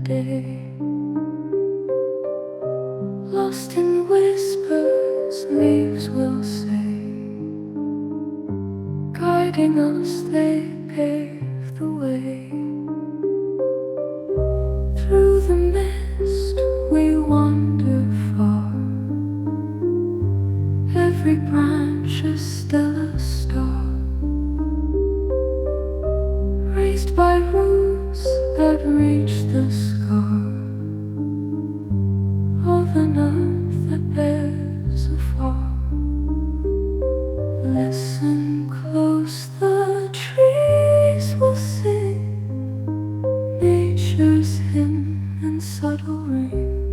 day. Lost in whispers, leaves will say, guiding us they pave the way. Through the mist we wander far, every branch a stellar star, raised by roots that reach the scar of an earth that bears afar. Listen close, the trees will sing nature's hymn in subtle ring.